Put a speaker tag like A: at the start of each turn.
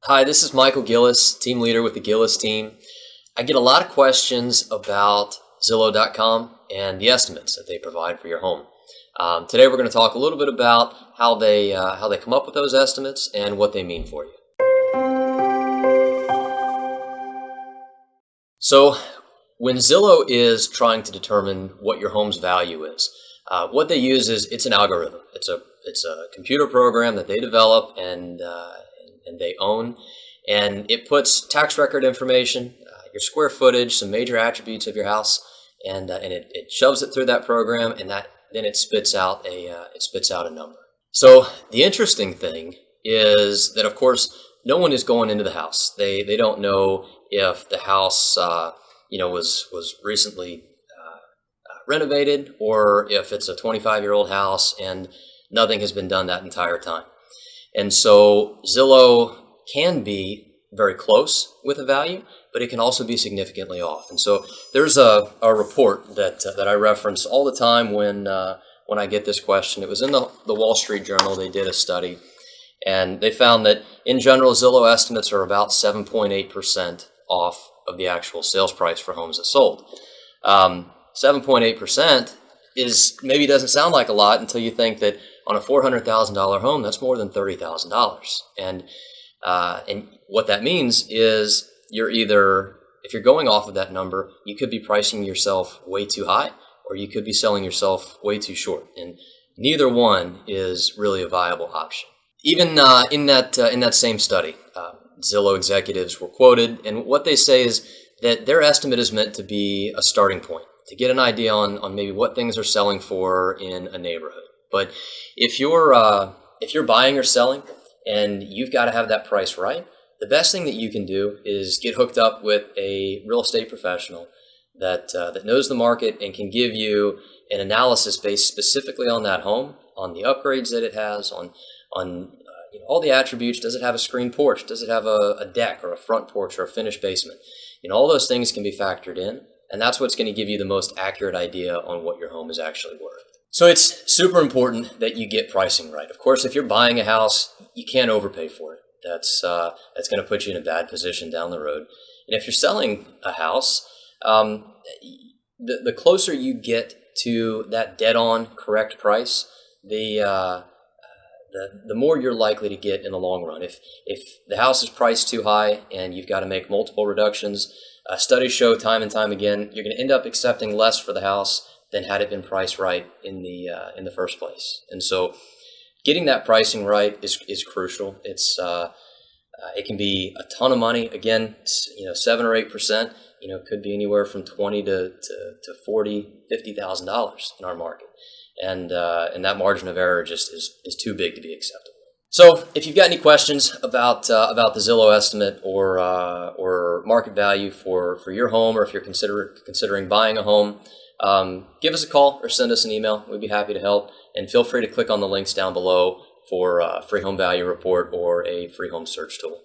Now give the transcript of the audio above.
A: Hi, this is Michael Gillis, team leader with the Gillies Team. I get a lot of questions about Zillow.com and the estimates that they provide for your home. Today we're going to talk a little bit about how they come up with those estimates and what they mean for you. So when Zillow is trying to determine what your home's value is, what they use is it's an algorithm. It's a computer program that they develop and they own, and it puts tax record information, your square footage, some major attributes of your house, and it shoves it through that program, and then it spits out a number. So the interesting thing is that, of course, no one is going into the house. They don't know if the house was recently renovated, or if it's a 25-year-old house and nothing has been done that entire time. And so Zillow can be very close with a value, but it can also be significantly off. And so there's a report that I reference all the time when I get this question. It was in the Wall Street Journal. They did a study, and they found that in general, Zillow estimates are about 7.8% off of the actual sales price for homes that sold. 7.8% is maybe doesn't sound like a lot until you think that on a $400,000 home, that's more than $30,000. And what that means is if you're going off of that number, you could be pricing yourself way too high, or you could be selling yourself way too short. And neither one is really a viable option. Even in that same study, Zillow executives were quoted, and what they say is that their estimate is meant to be a starting point, to get an idea on maybe what things are selling for in a neighborhood. But if you're buying or selling and you've got to have that price right, the best thing that you can do is get hooked up with a real estate professional that knows the market and can give you an analysis based specifically on that home, on the upgrades that it has, on all the attributes. Does it have a screened porch? Does it have a deck or a front porch or a finished basement? All those things can be factored in, and that's what's going to give you the most accurate idea on what your home is actually worth. So it's super important that you get pricing right. Of course, if you're buying a house, you can't overpay for it. That's going to put you in a bad position down the road. And if you're selling a house, the closer you get to that dead-on correct price, the more you're likely to get in the long run. If the house is priced too high and you've got to make multiple reductions, studies show time and time again you're going to end up accepting less for the house than had it been priced right in the first place. And so getting that pricing right is crucial. It can be a ton of money. Again, 7 or 8%, could be anywhere from $20,000 to $40,000, $50,000 in our market. And that margin of error just is too big to be acceptable. So if you've got any questions about the Zillow estimate or market value for your home, or if you're considering buying a home, give us a call or send us an email. We'd be happy to help. And feel free to click on the links down below for a free home value report or a free home search tool.